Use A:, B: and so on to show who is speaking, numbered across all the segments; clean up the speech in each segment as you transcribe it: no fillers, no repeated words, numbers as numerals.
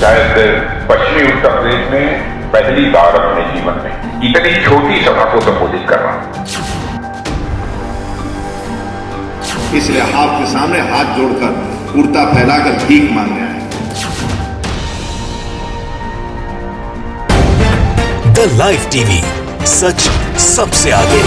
A: शायद पश्चिमी उत्तर प्रदेश में पहली बार अपने जीवन में इतनी छोटी सभा को संबोधित कर रहा हूं।
B: इसलिए आपके सामने हाथ जोड़कर कुर्ता फैलाकर भीख मांगने आए।
C: द लाइव टीवी, सच सबसे आगे।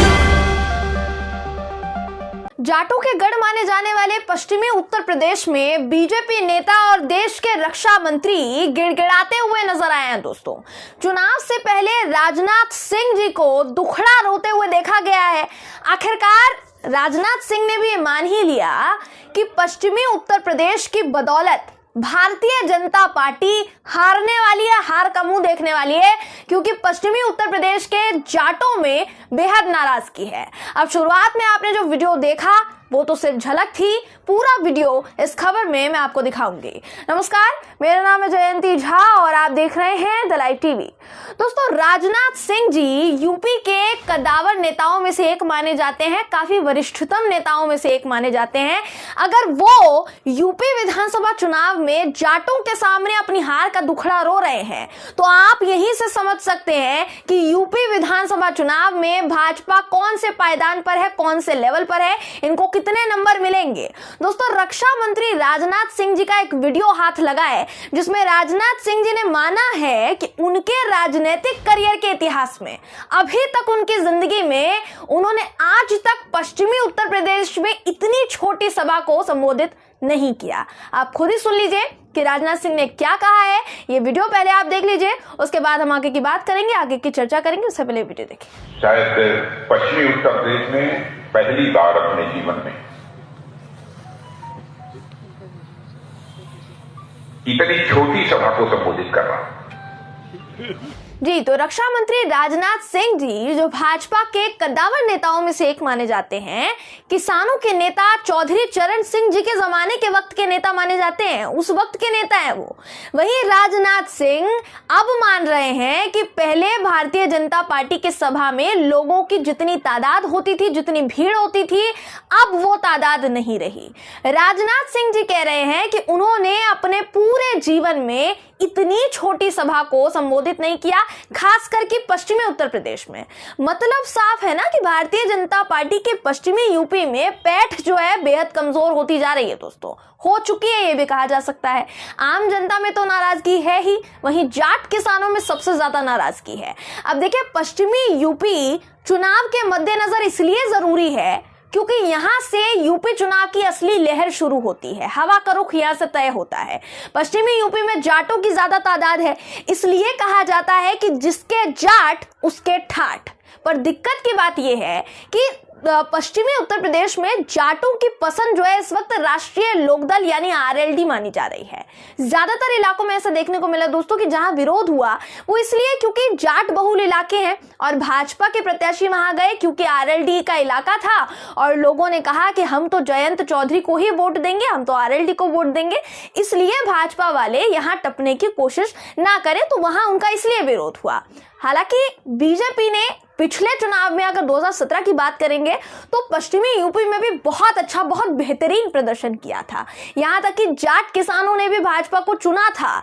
D: जाटों के गढ़ माने जाने वाले पश्चिमी उत्तर प्रदेश में बीजेपी नेता और देश के रक्षा मंत्री गिड़गिड़ाते हुए नजर आए हैं। दोस्तों, चुनाव से पहले राजनाथ सिंह जी को दुखड़ा रोते हुए देखा गया है। आखिरकार राजनाथ सिंह ने भी ये मान ही लिया कि पश्चिमी उत्तर प्रदेश की बदौलत भारतीय जनता पार्टी हारने वाली है, हार का मुंह देखने वाली है, क्योंकि पश्चिमी उत्तर प्रदेश के जाटों में बेहद नाराजगी है। अब शुरुआत में आपने जो वीडियो देखा वो तो सिर्फ झलक थी, पूरा वीडियो इस खबर में मैं आपको दिखाऊंगी। नमस्कार, मेरा नाम है जयंती झा और आप देख रहे हैं द लाइव टीवी। दोस्तों, राजनाथ सिंह जी यूपी के कद्दावर नेताओं में से एक माने जाते हैं, काफी वरिष्ठतम नेताओं में से एक माने जाते हैं। अगर वो यूपी विधानसभा चुनाव में जाटों के सामने अपनी हार का दुखड़ा रो रहे हैं, तो आप यहीं से समझ सकते हैं कि यूपी विधानसभा चुनाव में भाजपा कौन से पायदान पर है, कौन से लेवल पर है, इनको कितने नंबर मिलेंगे। दोस्तों, रक्षा मंत्री राजनाथ सिंह जी का एक वीडियो हाथ लगा है जिसमें राजनाथ सिंह जी ने माना है कि उनके राजनीतिक करियर के इतिहास में अभी तक उनकी जिंदगी में उन्होंने आज तक पश्चिमी उत्तर प्रदेश में इतनी छोटी सभा को संबोधित नहीं किया। आप खुद ही सुन लीजिए कि राजनाथ सिंह ने क्या कहा है। ये वीडियो पहले आप देख लीजिए, उसके बाद हम आगे की बात करेंगे, आगे की चर्चा करेंगे। उससे पहले वीडियो देखिए।
A: शायद पश्चिमी उत्तर प्रदेश में पहली बार अपने जीवन में इतनी छोटी सभा को संबोधित कर रहा हूं।
D: जी, तो रक्षा मंत्री राजनाथ सिंह जी जो भाजपा के कद्दावर नेताओं में से एक माने जाते हैं, किसानों के नेता चौधरी चरण सिंह जी के जमाने के वक्त के नेता माने जाते हैं, उस वक्त के नेता हैं वो। वहीं राजनाथ सिंह अब मान रहे हैं कि पहले भारतीय जनता पार्टी के सभा में लोगों की जितनी तादाद होती थी, जितनी भीड़ होती थी, अब वो तादाद नहीं रही। राजनाथ सिंह जी कह रहे हैं कि उन्होंने अपने पूरे जीवन में इतनी छोटी सभा को संबोधित नहीं किया, खास करके पश्चिमी उत्तर प्रदेश में। मतलब साफ है ना कि भारतीय जनता पार्टी के पश्चिमी यूपी में पैठ जो है बेहद कमजोर होती जा रही है। दोस्तों, हो चुकी है, ये भी कहा जा सकता है। आम जनता में तो नाराजगी है ही, वहीं जाट किसानों में सबसे ज्यादा नाराजगी है। अब देखिए, पश्चिमी यूपी चुनाव के मद्देनजर इसलिए जरूरी है क्योंकि यहां से यूपी चुनाव की असली लहर शुरू होती है, हवा का रुख यहां से तय होता है। पश्चिमी यूपी में जाटों की ज्यादा तादाद है, इसलिए कहा जाता है कि जिसके जाट उसके ठाठ। पर दिक्कत की बात यह है कि पश्चिमी उत्तर प्रदेश में जाटों की पसंद जो है इस वक्त राष्ट्रीय लोकदल यानी आरएलडी मानी जा रही है। ज्यादातर इलाकों में ऐसा देखने को मिला दोस्तों कि जहां विरोध हुआ वो इसलिए क्योंकि जाट बहुल इलाके हैं और भाजपा के प्रत्याशी वहां गए क्योंकि आरएलडी का इलाका था और लोगों ने कहा कि हम तो जयंत चौधरी को ही वोट देंगे, हम तो आरएलडी को वोट देंगे, इसलिए भाजपा वाले यहां टपने की कोशिश ना करें, तो वहां उनका इसलिए विरोध हुआ। हालांकि बीजेपी ने पिछले चुनाव में अगर 2017 की बात करेंगे तो पश्चिमी यूपी में भी बहुत अच्छा, बहुत बेहतरीन प्रदर्शन किया था। यहां तक कि जाट किसानों ने भी भाजपा को चुना था।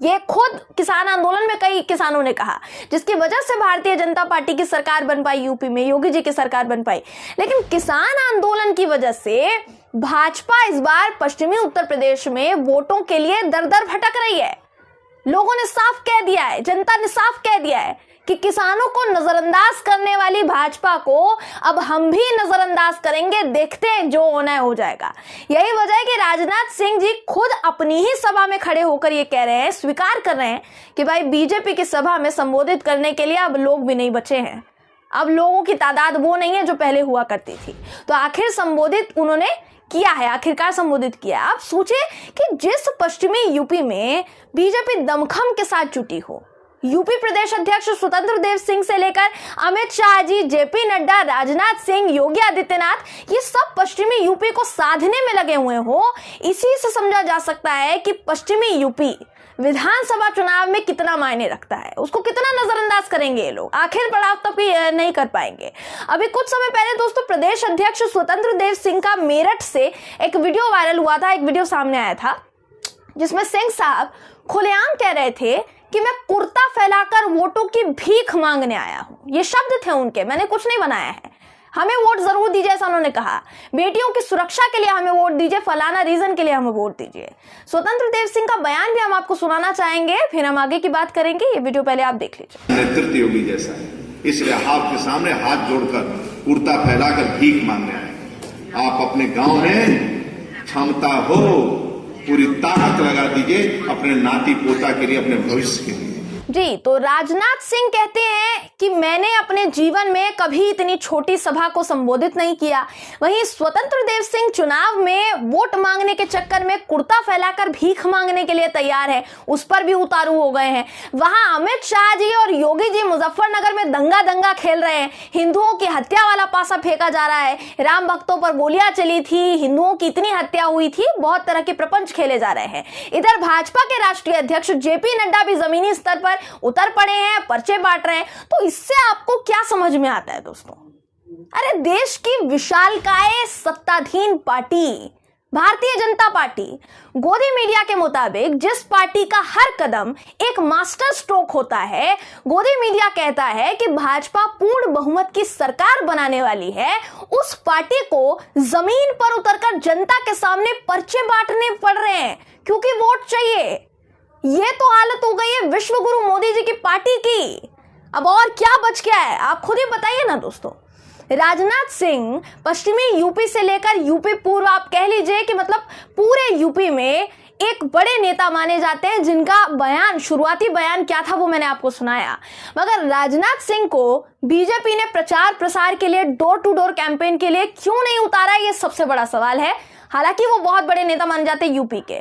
D: ये खुद किसान आंदोलन में कई किसानों ने कहा, जिसकी वजह से भारतीय जनता पार्टी की सरकार बन पाई यूपी में, योगी जी की सरकार बन पाई। लेकिन किसान आंदोलन की वजह से भाजपा इस बार पश्चिमी उत्तर प्रदेश में वोटों के लिए दर दर भटक रही है। लोगों ने साफ कह दिया है, जनता ने साफ कह दिया है कि किसानों को नजरअंदाज करने वाली भाजपा को अब हम भी नजरअंदाज करेंगे, देखते हैं जो होना है हो जाएगा। यही वजह है कि राजनाथ सिंह जी खुद अपनी ही सभा में खड़े होकर ये कह रहे हैं, स्वीकार कर रहे हैं कि भाई बीजेपी की सभा में संबोधित करने के लिए अब लोग भी नहीं बचे हैं, अब लोगों की तादाद वो नहीं है जो पहले हुआ करती थी। तो आखिर संबोधित उन्होंने किया है, आखिरकार संबोधित किया। आप सोचे कि जिस पश्चिमी यूपी में बीजेपी दमखम के साथ जुटी हो, यूपी प्रदेश अध्यक्ष स्वतंत्र देव सिंह से लेकर अमित शाह जी, जेपी नड्डा, राजनाथ सिंह, योगी आदित्यनाथ, ये सब पश्चिमी यूपी को साधने में लगे हुए हो, इसी से समझा जा सकता है कि पश्चिमी यूपी विधानसभा चुनाव में कितना मायने रखता है, उसको कितना नजरअंदाज करेंगे ये लोग, आखिर पड़ाव तक भी नहीं कर पाएंगे। अभी कुछ समय पहले दोस्तों प्रदेश अध्यक्ष स्वतंत्र देव सिंह का मेरठ से एक वीडियो वायरल हुआ था, एक वीडियो सामने आया था जिसमें सिंह साहब खुलेआम कह रहे थे कि मैं कुर्ता फैलाकर वोटों की भीख मांगने आया हूं। ये शब्द थे उनके, मैंने कुछ नहीं बनाया है। हमें वोट जरूर दीजिए ऐसा उन्होंने कहा, बेटियों की सुरक्षा के लिए हमें वोट दीजिए, फलाना रीजन के लिए हमें वोट दीजिए। स्वतंत्र देव सिंह का बयान भी हम आपको सुनाना चाहेंगे, फिर हम आगे की बात करेंगे। ये वीडियो पहले आप देख लीजिए।
B: नेतृत्व योगी जैसा है, इसलिए आपके सामने हाथ जोड़कर कुर्ता फैलाकर भीख मांगने आए। आप अपने गांव में क्षमता हो पूरी ताकत लगा दीजिए अपने नाती पोता के लिए, अपने भविष्य के लिए।
D: जी, तो राजनाथ सिंह कहते हैं कि मैंने अपने जीवन में कभी इतनी छोटी सभा को संबोधित नहीं किया। वहीं स्वतंत्र देव सिंह चुनाव में वोट मांगने के चक्कर में कुर्ता फैलाकर भीख मांगने के लिए तैयार है, उस पर भी उतारू हो गए हैं। वहां अमित शाह जी और योगी जी मुजफ्फरनगर में दंगा खेल रहे हैं। हिंदुओं की हत्या वाला पासा फेंका जा रहा है, राम भक्तों पर गोलियां चली थी, हिंदुओं की इतनी हत्या हुई थी, बहुत तरह के प्रपंच खेले जा रहे हैं। इधर भाजपा के राष्ट्रीय अध्यक्ष जेपी नड्डा भी जमीनी स्तर पर उतर पड़े हैं, पर्चे बांट रहे हैं। तो इससे आपको क्या समझ में आता है दोस्तों? अरे देश की विशालकाय सत्ताधीन पार्टी भारतीय जनता पार्टी, गोदी मीडिया के मुताबिक जिस पार्टी का हर कदम एक मास्टर स्ट्रोक होता है, गोदी मीडिया कहता है कि भाजपा पूर्ण बहुमत की सरकार बनाने वाली है, उस पार्टी को जमीन पर उतरकर जनता के सामने पर्चे बांटने पड़ रहे हैं क्योंकि वोट चाहिए। ये तो हालत हो गई है विश्व गुरु मोदी जी की पार्टी की। अब और क्या बच गया है, आप खुद ही बताइए ना दोस्तों। राजनाथ सिंह पश्चिमी यूपी से लेकर यूपी पूर्व, आप कह लीजिए कि मतलब पूरे यूपी में एक बड़े नेता माने जाते हैं, जिनका बयान, शुरुआती बयान क्या था वो मैंने आपको सुनाया। मगर राजनाथ सिंह को बीजेपी ने प्रचार प्रसार के लिए, डोर टू डोर कैंपेन के लिए क्यों नहीं उतारा, ये सबसे बड़ा सवाल है। हालांकि वो बहुत बड़े नेता माने जाते हैं यूपी के।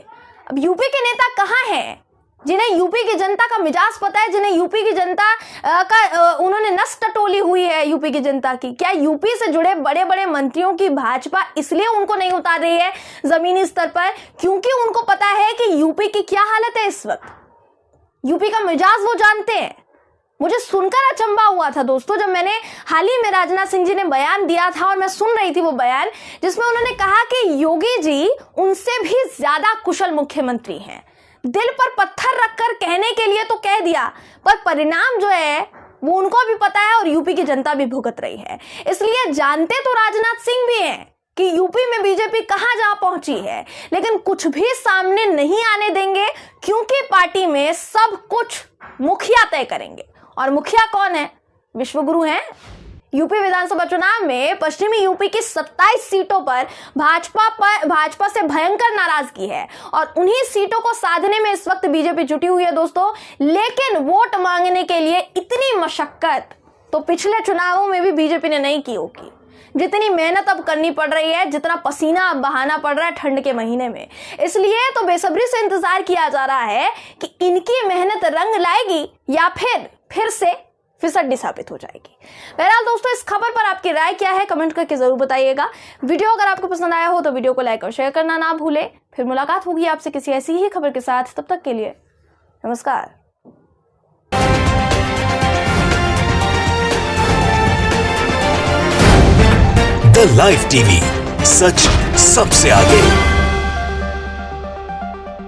D: अब यूपी के नेता कहां हैं जिन्हें यूपी की जनता का मिजाज पता है, जिन्हें यूपी की जनता का उन्होंने नस टटोली हुई है यूपी की जनता की? क्या यूपी से जुड़े बड़े बड़े मंत्रियों की भाजपा इसलिए उनको नहीं उतार रही है जमीनी स्तर पर क्योंकि उनको पता है कि यूपी की क्या हालत है इस वक्त? यूपी का मिजाज वो जानते हैं। मुझे सुनकर अचंभा हुआ था दोस्तों, जब मैंने हाल ही में राजनाथ सिंह जी ने बयान दिया था और मैं सुन रही थी वो बयान, जिसमें उन्होंने कहा कि योगी जी उनसे भी ज्यादा कुशल मुख्यमंत्री हैं। दिल पर पत्थर रखकर कहने के लिए तो कह दिया, पर परिणाम जो है वो उनको भी पता है और यूपी की जनता भी भुगत रही है। इसलिए जानते तो राजनाथ सिंह भी हैं कि यूपी में बीजेपी कहां जा पहुंची है, लेकिन कुछ भी सामने नहीं आने देंगे क्योंकि पार्टी में सब कुछ मुखिया तय करेंगे। और मुखिया कौन है? विश्वगुरु हैं। यूपी विधानसभा चुनाव में पश्चिमी यूपी की 27 सीटों पर भाजपा से भयंकर नाराजगी है और उन्हीं सीटों को साधने में इस वक्त बीजेपी जुटी हुई है दोस्तों। लेकिन वोट मांगने के लिए इतनी मशक्कत तो पिछले चुनावों में भी बीजेपी ने नहीं की होगी, जितनी मेहनत अब करनी पड़ रही है, जितना पसीना अब बहाना पड़ रहा है ठंड के महीने में। इसलिए तो बेसब्री से इंतजार किया जा रहा है कि इनकी मेहनत रंग लाएगी या फिर से फिसड्डी साबित हो जाएगी। बहरहाल दोस्तों, इस खबर पर आपकी राय क्या है कमेंट करके जरूर बताइएगा। वीडियो अगर आपको पसंद आया हो तो वीडियो को लाइक और शेयर करना ना भूलें। फिर मुलाकात होगी आपसे किसी ऐसी ही खबर के साथ, तब तक के लिए नमस्कार।
C: द लाइव टीवी, सच सबसे आगे।